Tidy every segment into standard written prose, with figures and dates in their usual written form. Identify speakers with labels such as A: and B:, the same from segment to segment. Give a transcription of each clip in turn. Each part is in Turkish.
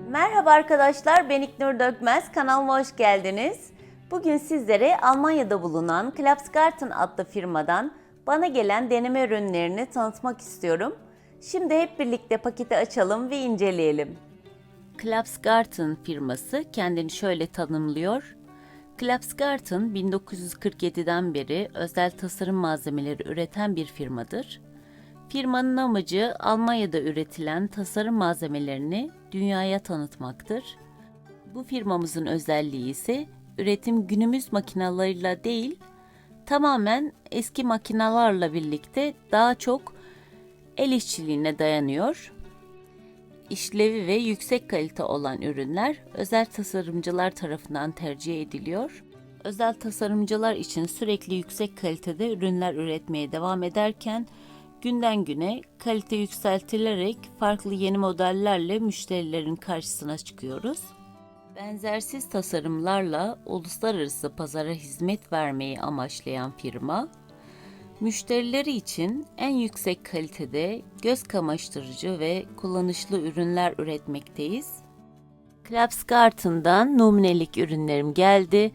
A: Merhaba arkadaşlar, ben İknur Dökmez. Kanalıma hoş geldiniz. Bugün sizlere Almanya'da bulunan Klapsgarten adlı firmadan bana gelen deneme ürünlerini tanıtmak istiyorum. Şimdi hep birlikte paketi açalım ve inceleyelim. Klapsgarten firması kendini şöyle tanımlıyor. Klapsgarten 1947'den beri özel tasarım malzemeleri üreten bir firmadır. Firmanın amacı Almanya'da üretilen tasarım malzemelerini dünyaya tanıtmaktır. Bu firmamızın özelliği ise üretim günümüz makinalarıyla değil, tamamen eski makinalarla birlikte daha çok el işçiliğine dayanıyor. İşlevi ve yüksek kalite olan ürünler özel tasarımcılar tarafından tercih ediliyor. Özel tasarımcılar için sürekli yüksek kalitede ürünler üretmeye devam ederken günden güne kalite yükseltilerek farklı yeni modellerle müşterilerin karşısına çıkıyoruz. Benzersiz tasarımlarla uluslararası pazara hizmet vermeyi amaçlayan firma, müşterileri için en yüksek kalitede göz kamaştırıcı ve kullanışlı ürünler üretmekteyiz. Klapsgarten'dan numunelik ürünlerim geldi.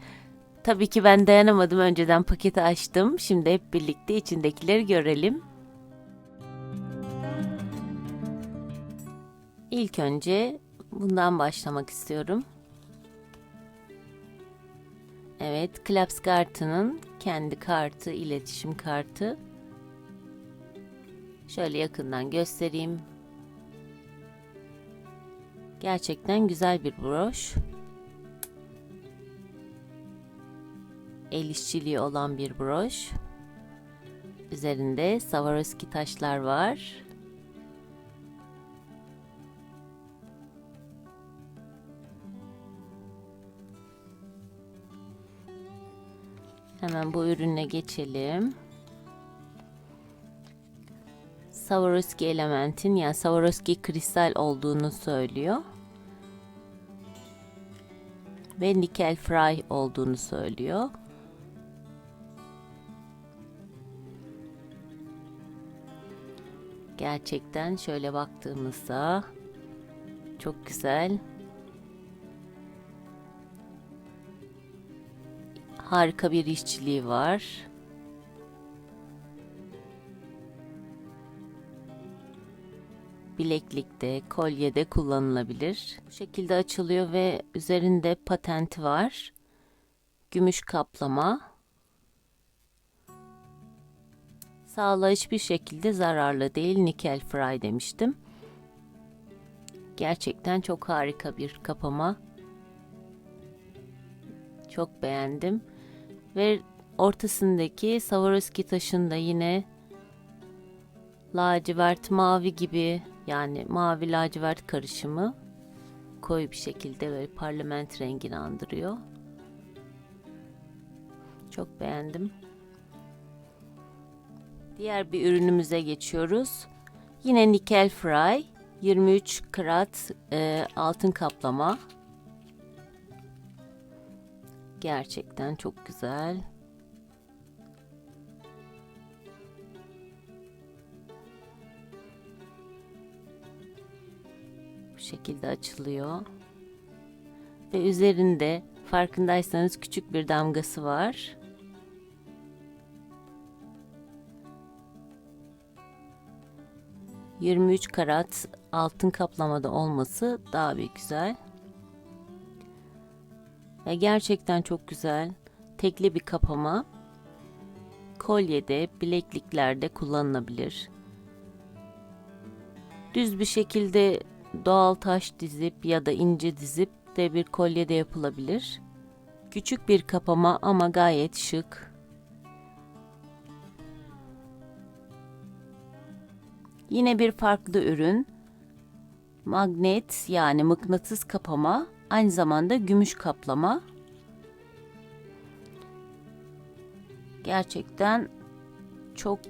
A: Tabii ki ben dayanamadım, önceden paketi açtım. Şimdi hep birlikte içindekileri görelim. İlk önce bundan başlamak istiyorum. Evet, Klapsgarten'ın kendi kartı, iletişim kartı. Şöyle yakından göstereyim. Gerçekten güzel bir broş. El işçiliği olan bir broş. Üzerinde Swarovski taşlar var. Hemen bu ürüne geçelim. Swarovski elementin, yani Swarovski kristal olduğunu söylüyor. Ve nikel fry olduğunu söylüyor. Gerçekten şöyle baktığımızda çok güzel. Harika bir işçiliği var. Bileklikte, kolyede kullanılabilir. Bu şekilde açılıyor ve üzerinde patenti var. Gümüş kaplama. Sağlığa hiçbir şekilde zararlı değil. Nikel fry demiştim. Gerçekten çok harika bir kapama. Çok beğendim. Ve ortasındaki Swarovski taşında yine lacivert mavi gibi, yani mavi lacivert karışımı koyu bir şekilde böyle parlament rengini andırıyor. Çok beğendim. Diğer bir ürünümüze geçiyoruz. Yine nikel fry 23 karat altın kaplama. Gerçekten çok güzel. Bu şekilde açılıyor. Ve üzerinde farkındaysanız küçük bir damgası var. ...23 karat altın kaplamada olması daha bir güzel. Ve gerçekten çok güzel. Tekli bir kapama. Kolyede, bilekliklerde kullanılabilir. Düz bir şekilde doğal taş dizip ya da ince dizip de bir kolye de yapılabilir. Küçük bir kapama ama gayet şık. Yine bir farklı ürün. Magnet, yani mıknatıs kapama. Aynı zamanda gümüş kaplama. Gerçekten çok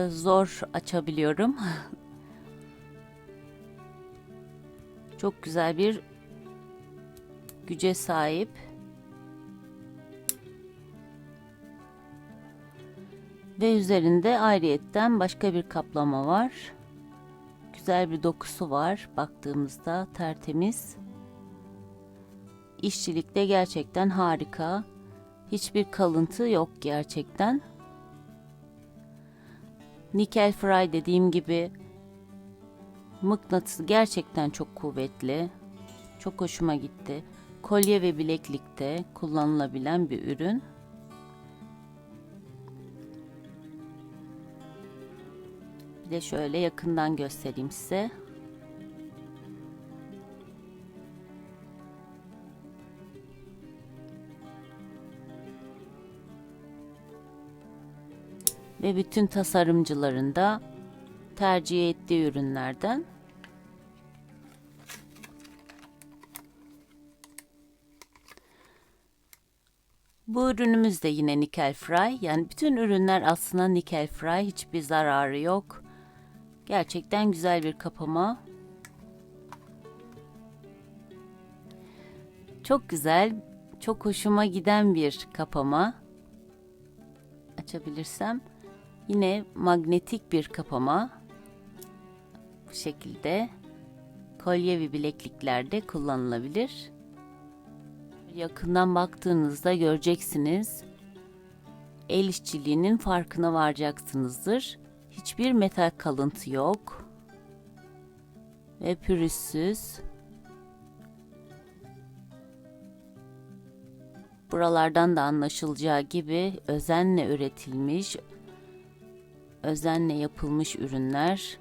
A: zor açabiliyorum. Çok güzel bir güce sahip. Ve üzerinde ayrıyetten başka bir kaplama var. Güzel bir dokusu var. Baktığımızda tertemiz. İşçilik de gerçekten harika. Hiçbir kalıntı yok gerçekten. Nikel fry dediğim gibi mıknatısı gerçekten çok kuvvetli. Çok hoşuma gitti. Kolye ve bileklikte kullanılabilen bir ürün. Bir de şöyle yakından göstereyim size. Ve bütün tasarımcıların da tercih ettiği ürünlerden. Bu ürünümüz de yine nikel fry. Yani bütün ürünler aslında nikel fry. Hiçbir zararı yok. Gerçekten güzel bir kapama. Çok güzel, çok hoşuma giden bir kapama. Açabilirsem. Yine magnetik bir kapama. Bu şekilde kolye ve bilekliklerde kullanılabilir. Yakından baktığınızda göreceksiniz. El işçiliğinin farkına varacaksınızdır. Hiçbir metal kalıntı yok. Ve pürüzsüz. Buralardan da anlaşılacağı gibi özenle üretilmiş, özenle yapılmış ürünler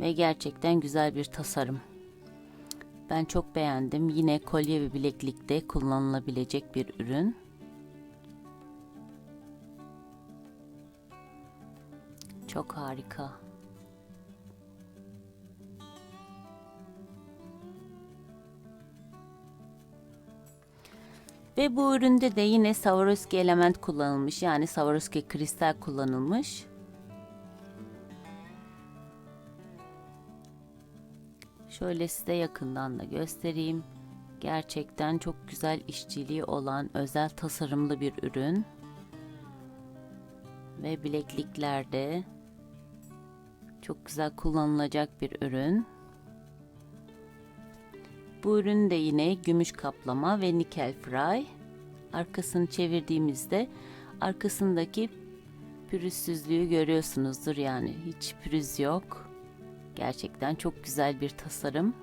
A: ve gerçekten güzel bir tasarım. Ben çok beğendim. Yine kolye ve bileklikte kullanılabilecek bir ürün. Çok harika. Ve bu üründe de yine Swarovski element kullanılmış. Yani Swarovski kristal kullanılmış. Şöyle size yakından da göstereyim. Gerçekten çok güzel işçiliği olan özel tasarımlı bir ürün. Ve bilekliklerde çok güzel kullanılacak bir ürün. Bu ürün de yine gümüş kaplama ve nikel fry. Arkasını çevirdiğimizde arkasındaki pürüzsüzlüğü görüyorsunuzdur, yani hiç pürüz yok. Gerçekten çok güzel bir tasarım.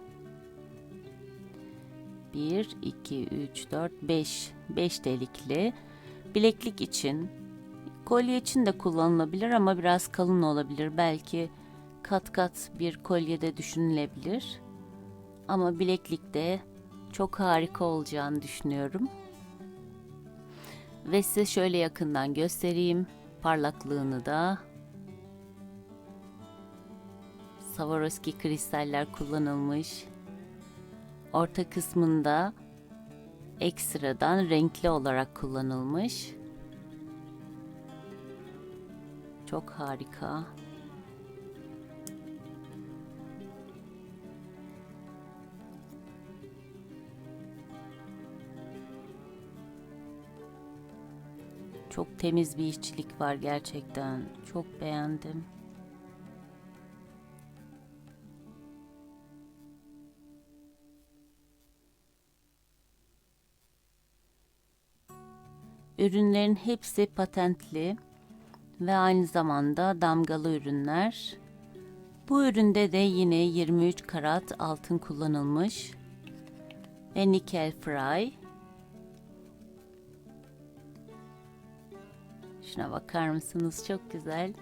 A: 1, 2, 3, 4, 5. 5 delikli. Bileklik için, kolye için de kullanılabilir ama biraz kalın olabilir. Belki kat kat bir kolye de düşünülebilir. Ama bileklikte çok harika olacağını düşünüyorum. Ve size şöyle yakından göstereyim parlaklığını da. Swarovski kristaller kullanılmış. Orta kısmında ekstradan renkli olarak kullanılmış. Çok harika. Çok temiz bir işçilik var gerçekten. Çok beğendim. Ürünlerin hepsi patentli ve aynı zamanda damgalı ürünler. Bu üründe de yine 23 karat altın kullanılmış ve nikel fry. Şuna bakar mısınız? Çok güzel.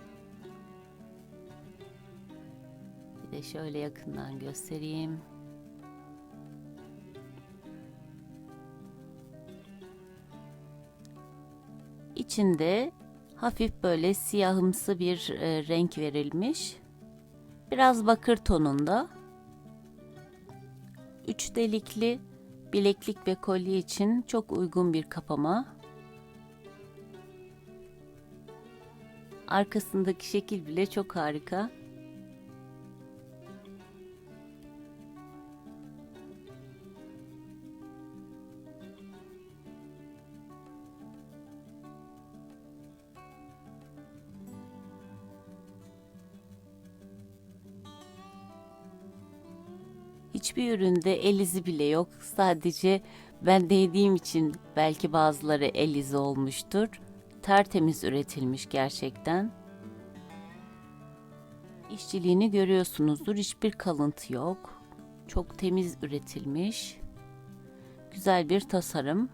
A: Bir de şöyle yakından göstereyim. İçinde hafif böyle siyahımsı bir renk verilmiş. Biraz bakır tonunda. 3 delikli bileklik ve kolye için çok uygun bir kapama. Arkasındaki şekil bile çok harika. Hiçbir üründe el izi bile yok. Sadece ben değdiğim için belki bazıları el izi olmuştur. Tertemiz üretilmiş gerçekten. İşçiliğini görüyorsunuzdur. Hiçbir kalıntı yok. Çok temiz üretilmiş. Güzel bir tasarım.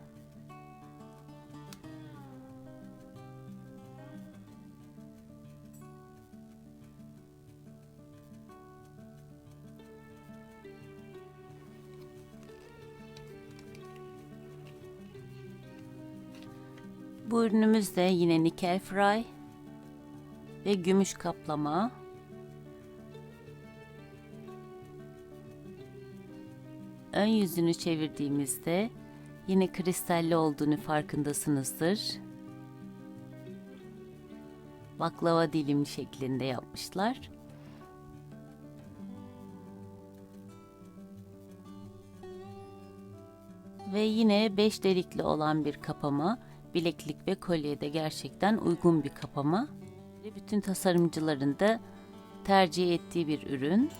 A: Bu ürünümüz de yine nikel fray ve gümüş kaplama. Ön yüzünü çevirdiğimizde yine kristalli olduğunu farkındasınızdır. Baklava dilim şeklinde yapmışlar. Ve yine 5 delikli olan bir kapama. Bileklik ve kolyede gerçekten uygun bir kapama. Bütün tasarımcıların da tercih ettiği bir ürün.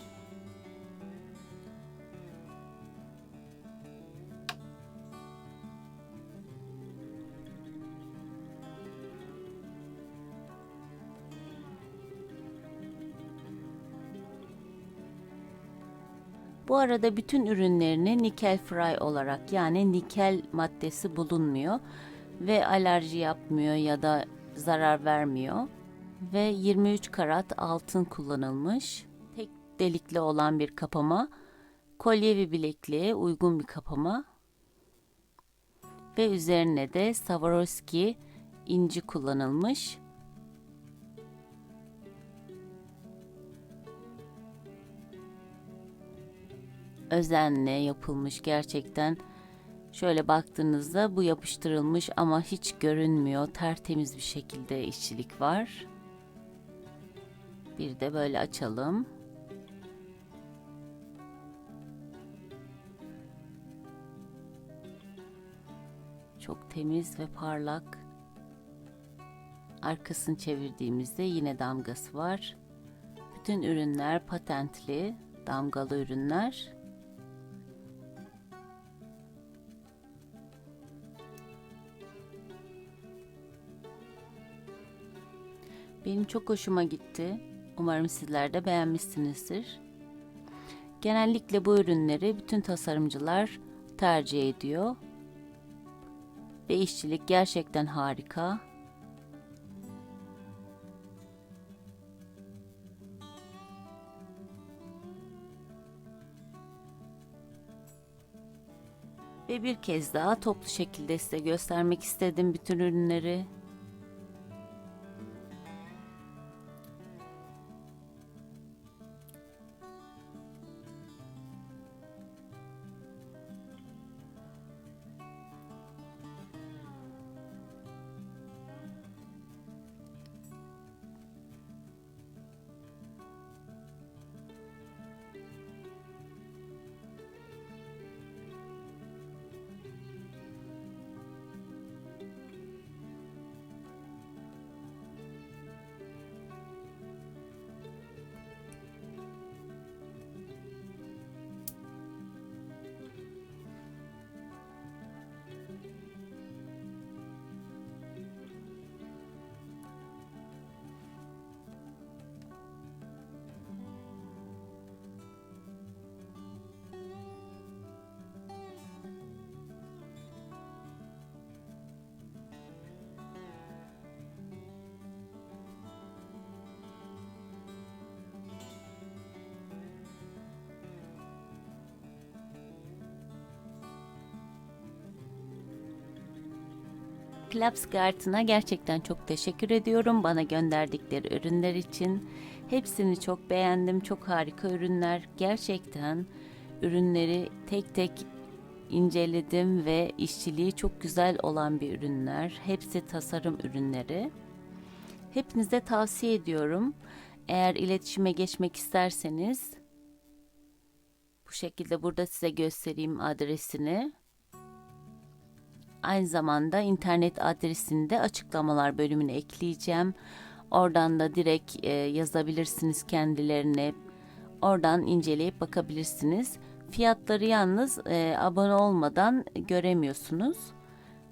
A: Bu arada bütün ürünlerini nikel fray olarak, yani nikel maddesi bulunmuyor ve alerji yapmıyor ya da zarar vermiyor. Ve 23 karat altın kullanılmış. Tek delikli olan bir kapama. Kolye ve bilekliğe uygun bir kapama. Ve üzerine de Swarovski inci kullanılmış. Özenle yapılmış gerçekten. Şöyle baktığınızda bu yapıştırılmış ama hiç görünmüyor. Tertemiz bir şekilde işçilik var. Bir de böyle açalım. Çok temiz ve parlak. Arkasını çevirdiğimizde yine damgası var. Bütün ürünler patentli, damgalı ürünler. Benim çok hoşuma gitti. Umarım sizler de beğenmişsinizdir. Genellikle bu ürünleri bütün tasarımcılar tercih ediyor. Ve işçilik gerçekten harika. Ve bir kez daha toplu şekilde size göstermek istedim bütün ürünleri. Klapsgarten'a gerçekten çok teşekkür ediyorum bana gönderdikleri ürünler için. Hepsini çok beğendim. Çok harika ürünler. Gerçekten ürünleri tek tek inceledim ve işçiliği çok güzel olan bir ürünler. Hepsi tasarım ürünleri. Hepinize tavsiye ediyorum. Eğer iletişime geçmek isterseniz bu şekilde burada size göstereyim adresini. Aynı zamanda internet adresini de açıklamalar bölümüne ekleyeceğim. Oradan da direkt yazabilirsiniz kendilerine. Oradan inceleyip bakabilirsiniz. Fiyatları yalnız abone olmadan göremiyorsunuz.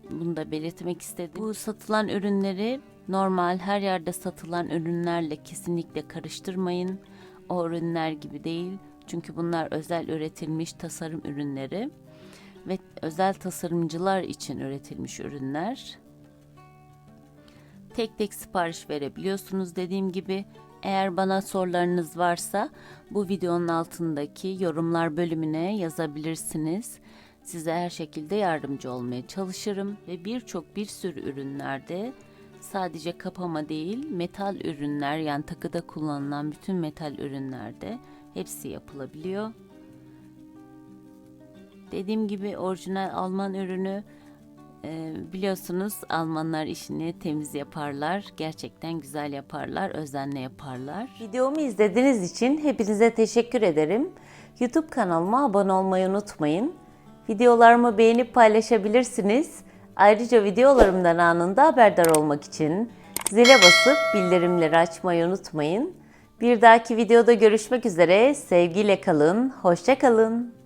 A: Bunu da belirtmek istedim. Bu satılan ürünleri normal her yerde satılan ürünlerle kesinlikle karıştırmayın. O ürünler gibi değil. Çünkü bunlar özel üretilmiş tasarım ürünleri ve özel tasarımcılar için üretilmiş ürünler. Tek tek sipariş verebiliyorsunuz dediğim gibi. Eğer bana sorularınız varsa bu videonun altındaki yorumlar bölümüne yazabilirsiniz. Size her şekilde yardımcı olmaya çalışırım ve bir sürü ürünlerde sadece kapama değil metal ürünler, yani takıda kullanılan bütün metal ürünlerde hepsi yapılabiliyor. Dediğim gibi orijinal Alman ürünü, biliyorsunuz Almanlar işini temiz yaparlar. Gerçekten güzel yaparlar, özenle yaparlar. Videomu izlediğiniz için hepinize teşekkür ederim. YouTube kanalıma abone olmayı unutmayın. Videolarımı beğenip paylaşabilirsiniz. Ayrıca videolarımdan anında haberdar olmak için zile basıp bildirimleri açmayı unutmayın. Bir dahaki videoda görüşmek üzere. Sevgiyle kalın, hoşça kalın.